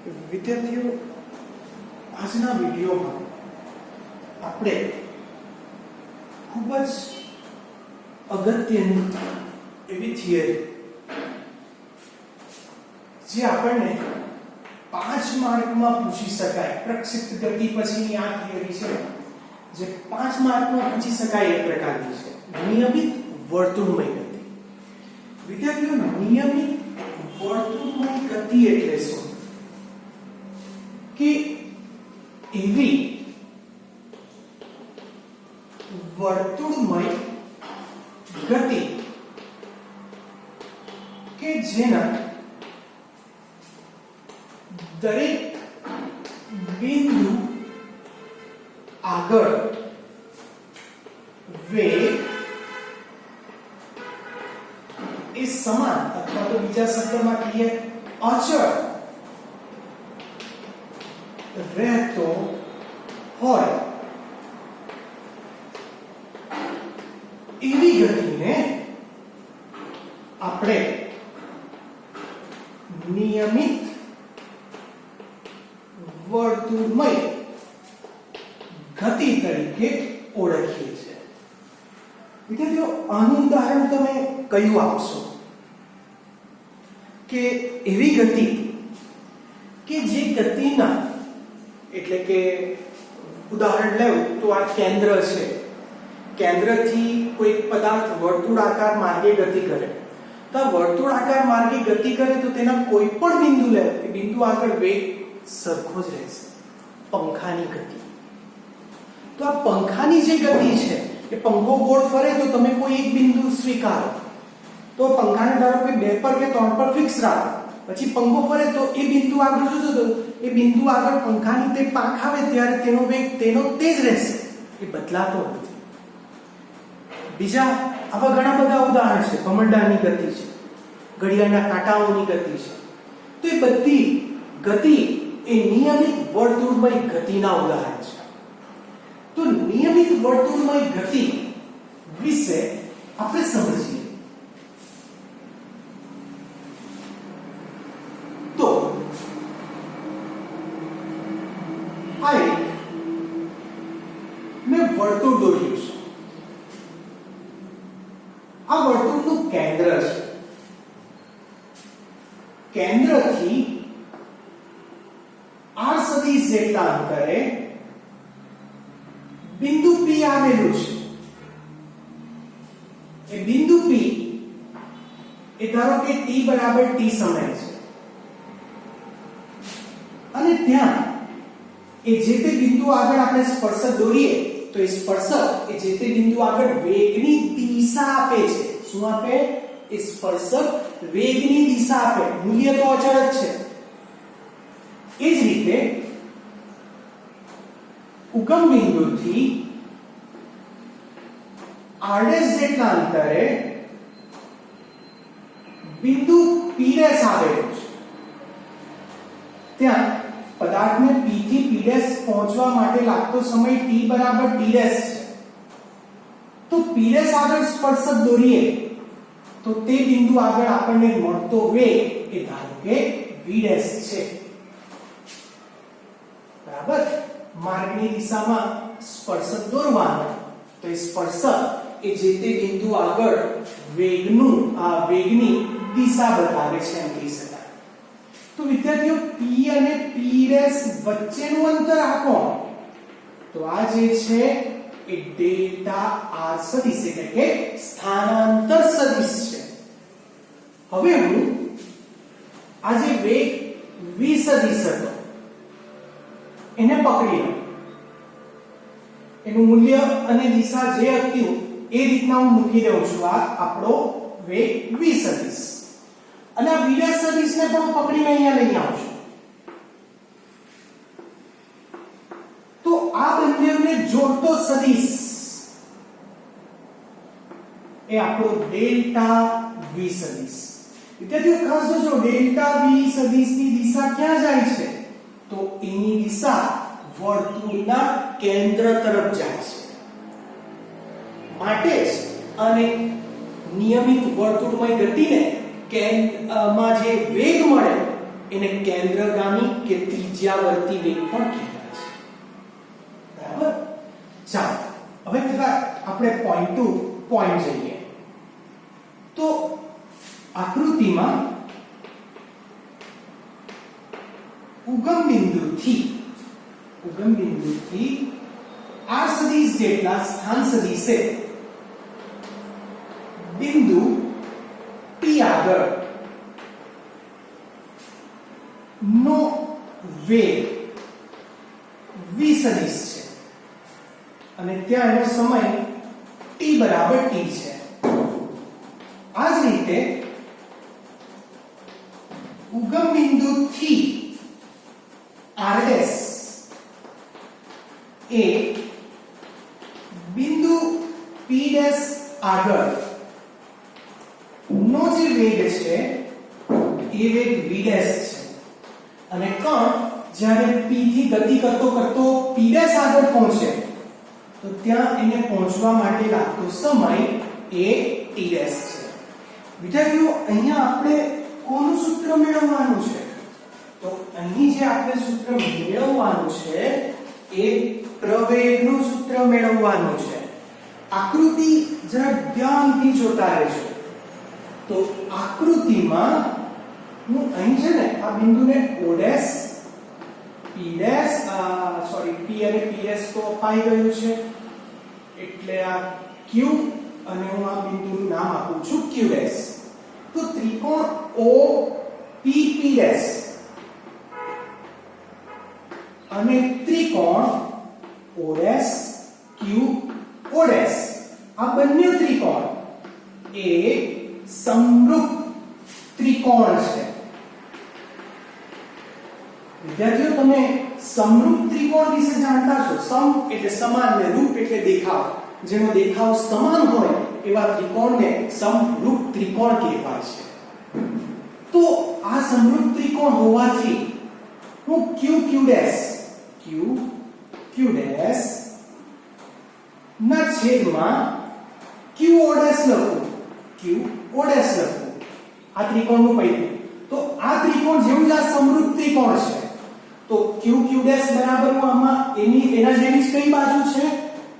વિદ્યાર્થીઓ, આજના વિડીયોમાં આપણે ખૂબ જ અગત્યની એવી થિયરી જે આપણને 5 માર્કમાં પૂછી શકાય, પ્રક્ષિપ્ત ગતિ પછીની આ થિયરી છે જે 5 માર્કમાં પૂછી શકાય એ પ્રકારની છે, નિયમિત વર્તુળમય ગતિ. વિદ્યાર્થીઓ, નિયમિત વર્તુળમય ગતિ એટલે શું? કે એવી વર્તુળમય ગતિ કે જેના દરેક બિંદુ આગળ વેગ એ સમાન અથવા તો બીજા શબ્દમાં કહીએ અચળ રહેતો હોય એવી ગતિને આપણે નિયમિત વર્તુળમય ગતિ તરીકે ઓળખીએ છીએ. વિદ્યાર્થીઓ, આનું ઉદાહરણ તમે કયું આપશો? કે એવી ગતિ કે જે ગતિના, એટલે કે ઉદાહરણ લેવું તો આ કેન્દ્ર છે, કેન્દ્રથી કોઈ પદાર્થ વર્તુળાકાર માર્ગે ગતિ કરે, તો આ વર્તુળાકાર માર્ગે ગતિ કરે તો તેના કોઈ પણ બિંદુ લે, એ બિંદુ આગળ વેગ સરખો જ રહેશે. પંખાની ગતિ, તો આ પંખાની જે ગતિ છે એ પંખો ગોળ ફરે તો તમે કોઈ એક બિંદુ સ્વીકારો, તો પંખાને ધારો કે 2 પર કે 3 પર ફિક્સ રાખો, પછી પંખો ફરે તો એ બિંદુ આગળ જોજો તો એ બિંદુ આગળ પંખાની તે પાંખ આવે ત્યારે તેનો વેગ તેનો તે જ રહેશે, એ બદલાતો નથી. બીજા આવા ઘણા બધા ઉદાહરણ છે. ભમરડાની ગતિ છે, ઘડિયાળના કાંટાઓની ગતિ છે. તો એ બધી ગતિ એ નિયમિત વર્તુળમય ગતિના ઉદાહરણ છે. તો નિયમિત વર્તુળમય ગતિ વિશે આપણે સમજીએ. તો આ એક મેં વર્તુળ દોર્યું છે. આ વર્તુળનું કેન્દ્ર છે. કેન્દ્રથી r સદિશ જેટલા અંતરે બિંદુ P આવેલું છે. એ બિંદુ P એ ધારો કે t બરાબર t સમય છે અને ત્યાં એ જે તે બિંદુ આગળ આપણે સ્પર્શક દોરીએ તો એ સ્પર્શક એ જે તે બિંદુ આગળ વેગની દિશા આપે છે. શું આપે? એ સ્પર્શક વેગની દિશા આપે. મૂલ્ય તો અચળ જ છે. એ જ રીતે ઉગમ બિંદુથી r' જેટલા અંતરે બિંદુ P' આવેલું છે. ત્યાં પદાર્થને P થી P' પહોંચવા માટે લાગતો સમય t બરાબર t' છે. તો P' આગળ સ્પર્શક દોરીએ તો તે બિંદુ આગળ આપણને મળતો વેગ એ ધારો કે v' છે. બરાબર? માર્ગની દિશામાં સ્પર્શક દોરવાનો તો એ સ્પર્શક એ જે તે બિંદુ આગળ વેગની દિશા બતાવે છે એમ કહી શકાય. તો વિદ્યાર્થીઓ, P અને P' વચ્ચેનું અંતર આપો તો આ જે છે એ ડેલ્ટા r સદિશ એટલે કે સ્થાનાંતર સદિશ છે. હવે હું આ જે વેગ v સદિશ હતો એને પકડી લઉં, એનું મૂલ્ય અને દિશા જે હતી એ રીતના હું મૂકી દઉં છું. આ આપણો વેગ v સદિશ અને આ v' સદિશને પણ હું પકડીને અહીંયા લઈ આવું છું. તો આ બંનેને જોડતો સદિશ એ આપણો ડેલ્ટા v સદિશ. વિદ્યાર્થીઓ, ખાસ જોજો, ડેલ્ટા v સદિશની દિશા ક્યાં જાય છે? તો એની દિશા વર્તુળના કેન્દ્ર તરફ જાય છે. માટે જ અને નિયમિત વર્તુળમય ગતિને માં જે વેગ મળે એને કેન્દ્રગામી કે ત્રિજ્યાવર્તી વેગ પણ કહેવાય છે. બરાબર. ચાલો હવે આપણે પોઈન્ટ ટુ પોઈન્ટ જઈએ. તો આકૃતિમાં ઉગમ બિંદુથી r સદિશ જેટલા સ્થાન સદિશે બિંદુ P આગળ નો વેગ v સદિશ છે અને ત્યાં એનો સમય t બરાબર t છે. આ જ રીતે ઉગમ બિંદુથી r' એ બિંદુ P' આગળ નો જે વેગ છે એ વેગ v' છે અને કણ જ્યારે P થી ગતિ કરતો P' આગળ પહોંચે તો ત્યાં એને પહોંચવા માટે લાગતો સમય એ t' છે. વિદ્યાર્થીઓ અહીંયા આપણે કોનું સૂત્ર મેળવવાનું છે? તો અહીં જે આપણે સૂત્ર મેળવવાનું છે એ પ્રવેગનું સૂત્ર મેળવવાનું છે. આકૃતિ જરા ધ્યાનથી જોતા રહેજો. તો આકૃતિમાં હું અહીં છે ને આ બિંદુને o' P અને P' તો અપાઈ ગયું છે એટલે આ Q અને હું આ બિંદુનું નામ આપું છું Q'. તો ત્રિકોણ OPP' અને ત્રિકોણ OSQO' આ બંને ત્રિકોણ એ સમરૂપ ત્રિકોણ છે. વિદ્યાર્થીઓ તમે સમરૂપ ત્રિકોણ વિશે જાણતા છો? સમ એટલે સમાન ને રૂપ એટલે દેખાવ. જેનો દેખાવ સમાન હોય એવા ત્રિકોણને સમરૂપ ત્રિકોણ કહેવાય છે. તો આ સમરૂપ ત્રિકોણ હોવાથી હું QQ' ના છેદમાં QO' લખું. આ ત્રિકોણનું પૈડું. તો આ ત્રિકોણ જેવું જ આ સમરૂપ ત્રિકોણ છે. તો QQ' બરાબર હું આમાં એના જેવી કઈ બાજુ છે?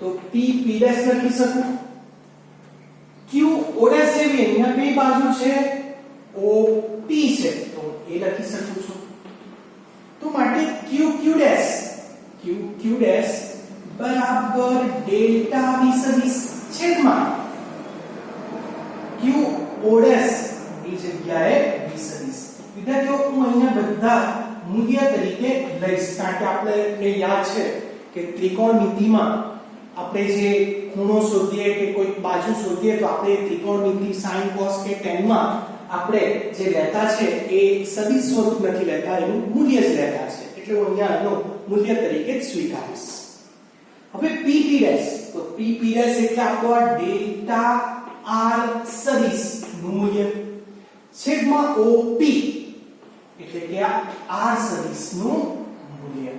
તો PP' લખી શકું. QO' જેવી અહીંયા કઈ બાજુ છે? OP છે તો એ લખી શકું છું. તો માટે QQ' બરાબર ડેલ્ટા v સદિશ છેદમાં QO' ની જગ્યાએ v સદિશ. વિદ્યાર્થીઓ હું અહીંયા બધા મૂલ્ય તરીકે લઈશ કારણ કે આપણે યાદ છે કે ત્રિકોણમિતિમાં આપણે જે ખૂણો શોધીએ કે કોઈ બાજુ શોધીએ તો આપણે ત્રિકોણમિતિ sin cos કે tan માં આપણે જે લેતા છે એ સદિશ સ્વરૂપ નથી લેતા, એનું મૂલ્ય જ લેતા છે. એટલે હું અહીંયા એનો મૂલ્ય તરીકે જ સ્વીકારીશ. હવે PP' તો PP' એટલે આપણો આ ડેલ્ટા r સદિશ નું મૂલ્ય છેદમાં OP એટલે કે આ r સદિશ નું મૂલ્ય.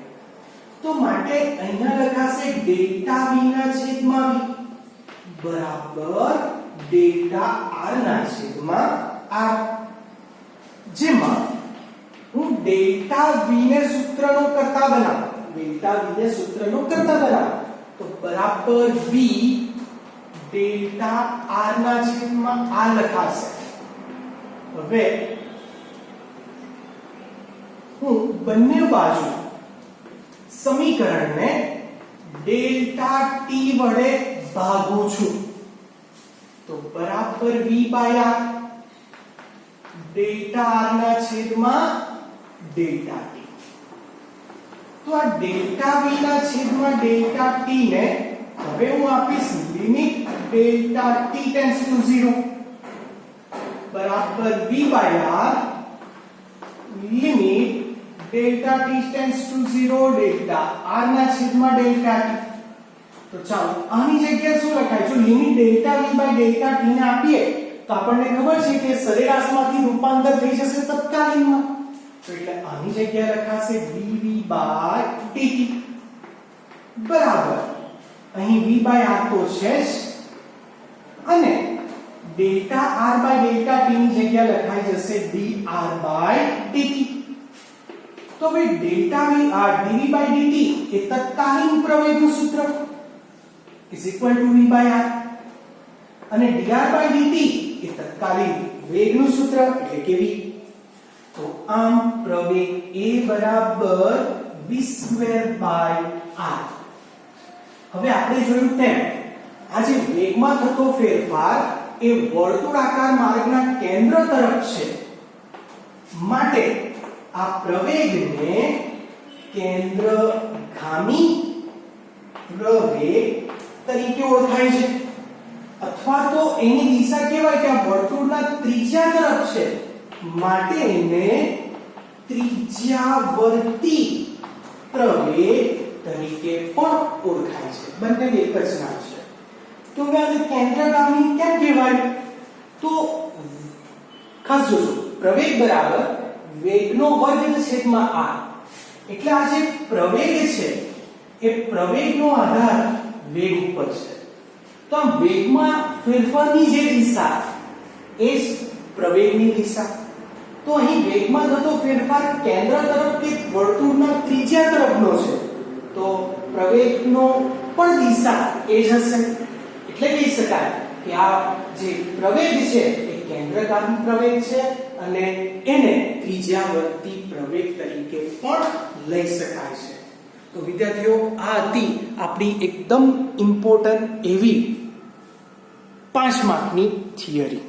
તો માટે અહીંયા લખાશે ડેલ્ટા v ના છેદમાં v બરાબર ડેલ્ટા r ના છેદમાં r. જેમાં હું ડેલ્ટા v ને સૂત્રનો કરતા બનાવું તો બરાબર v ડેલ્ટા r ના છેદમાં r લખાશે. હવે હું બંને બાજુ સમીકરણને ડેલ્ટા t વડે ભાગું છું તો બરાબર v by r delta r ના છેદમાં ડેલ્ટા t. તો આ ડેલ્ટા v ના છેદમાં ડેલ્ટા t ને હવે હું આપીશ limit delta t tends to 0 બરાબર v by r limit delta t tends to 0 delta r ના છેદમાં ડેલ્ટા t. તો ચાલો આની જગ્યાએ શું લખાય? જો limit delta v by delta t ને આપીએ તો આપણને ખબર છે કે સરેરાશમાંથી રૂપાંતર થઈ જશે તત્કાલીનમાં. તો એટલે આની જગ્યાએ લખાશે dv બાય dt બરાબર અહીં v બાય r તો છે જ અને delta r by delta t ની જગ્યાએ લખાઈ જશે dr બાય dt. તો ભાઈ delta V R dv by dt એ તત્કાલીન પ્રવેગનું સૂત્ર is equal to v by r અને dr by dt એ તત્કાલીન વેગનું સૂત્ર એટલે કે v. તો આમ પ્રવેગ a બરાબર v સ્ક્વેર બાય r. હવે આપણે જોયું તેમ આ જે વેગમાં થતો ફેરફાર એ વર્તુળાકાર માર્ગના કેન્દ્ર તરફ છે, માટે આ પ્રવેગને કેન્દ્રગામી પ્રવેગ તરીકે ઓળખાય છે, અથવા તો એની દિશા કહેવાય કે આ વર્તુળના ત્રિજ્યા તરફ છે, માટે એને ત્રિજ્યાવર્તી પ્રવેગ તરીકે પણ ઓળખાય છે. બંને એક જ નામ છે. તો હવે આ કેન્દ્રગામી કેમ કહેવાય? તો ખાસ જોજો, પ્રવેગ બરાબર વેગનો વર્ગ છેદમાં r. એટલે આ જે પ્રવેગ છે એ પ્રવેગનો આધાર વેગ ઉપર છે. તો આમ વેગમાં ફેરફારની જે દિશા એ જ પ્રવેગની દિશા. તો અહીં વેગમાં થતો ફેરફાર કેન્દ્ર તરફ કે વર્તુળના ત્રિજ્યા તરફનો છે, તો પ્રવેગનો પણ દિશા એ જ હશે. એટલે કહી શકાય કે આ જે પ્રવેગ છે એ કેન્દ્રગામી પ્રવેગ છે અને એને ત્રિજ્યાવર્તી પ્રવેગ તરીકે પણ લઈ શકાય છે. તો વિદ્યાર્થીઓ, આ હતી આપણી એકદમ ઇમ્પોર્ટન્ટ એવી 5 માર્કની થિયરી.